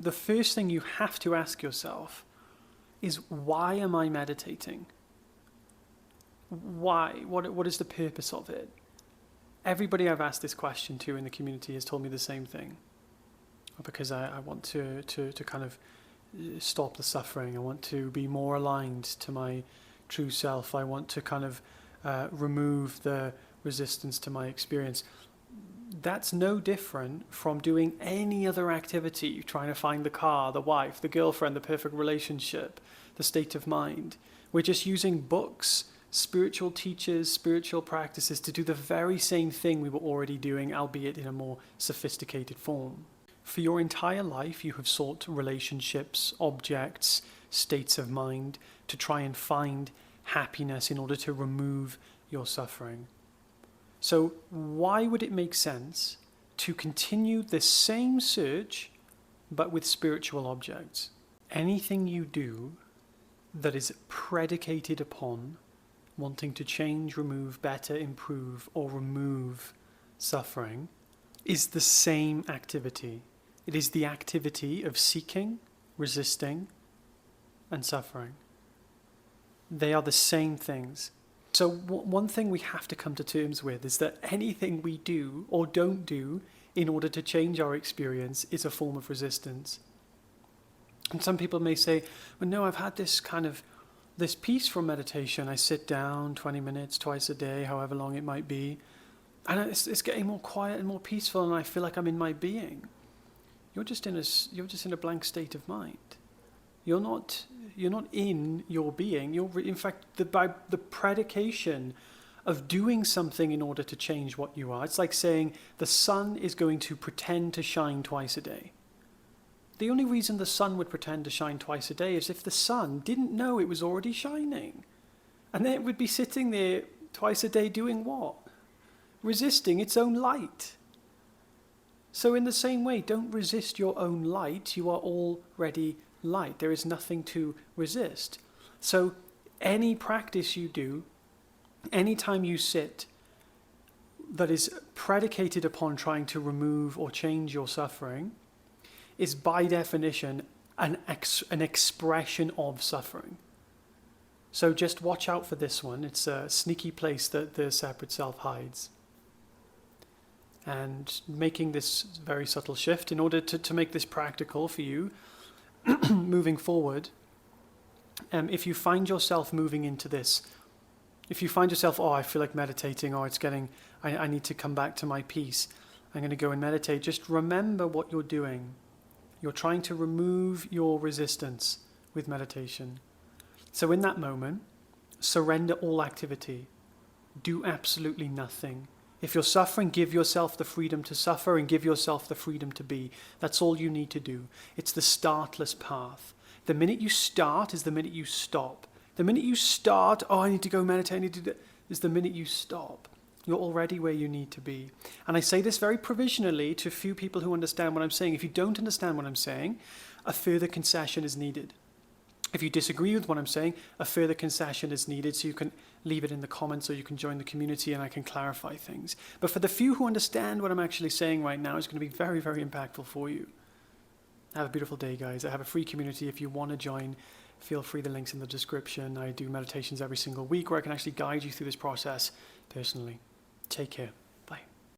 The first thing you have to ask yourself is, why am I meditating? Why? What is the purpose of it? Everybody I've asked this question to in the community has told me the same thing. Because I want to kind of stop the suffering. I want to be more aligned to my true self. I want to kind of remove the resistance to my experience. That's no different from doing any other activity, trying to find the car, the wife, the girlfriend, the perfect relationship, the state of mind. We're just using books, spiritual teachers, spiritual practices to do the very same thing we were already doing, albeit in a more sophisticated form. For your entire life, you have sought relationships, objects, states of mind to try and find happiness in order to remove your suffering. So why would it make sense to continue the same search but with spiritual objects? Anything you do that is predicated upon wanting to change, remove, better, improve, or remove suffering is the same activity. It is the activity of seeking, resisting, and suffering. They are the same things. So one thing we have to come to terms with is that anything we do or don't do in order to change our experience is a form of resistance. And some people may say, well, no, I've had this peace from meditation. I sit down 20 minutes twice a day, however long it might be, and it's getting more quiet and more peaceful, and I feel like I'm in my being. You're just in a blank state of mind. You're not in your being. In fact, by the predication of doing something in order to change what you are. It's like saying the sun is going to pretend to shine twice a day. The only reason the sun would pretend to shine twice a day is if the sun didn't know it was already shining. And then it would be sitting there twice a day doing what? Resisting its own light. So in the same way, don't resist your own light. You are already light. There is nothing to resist. So any practice you do, anytime you sit, that is predicated upon trying to remove or change your suffering, is by definition an expression of suffering. So just watch out for this one. It's a sneaky place that the separate self hides. And making this very subtle shift in order to make this practical for you, moving forward, if you find yourself moving into this, if you find yourself, I feel like meditating, I need to come back to my peace, I'm going to go and meditate, just remember what you're doing. You're trying to remove your resistance with meditation. So in that moment, surrender all activity. Do absolutely nothing. If you're suffering, give yourself the freedom to suffer and give yourself the freedom to be. That's all you need to do. It's the startless path. The minute you start is the minute you stop. The minute you start, I need to go meditate, I need to do that, is the minute you stop. You're already where you need to be. And I say this very provisionally to a few people who understand what I'm saying. If you don't understand what I'm saying, a further concession is needed. If you disagree with what I'm saying, a further concession is needed, so you can leave it in the comments or you can join the community and I can clarify things. But for the few who understand what I'm actually saying right now, it's going to be very, very impactful for you. Have a beautiful day, guys. I have a free community. If you want to join, feel free. The link's in the description. I do meditations every single week where I can actually guide you through this process personally. Take care.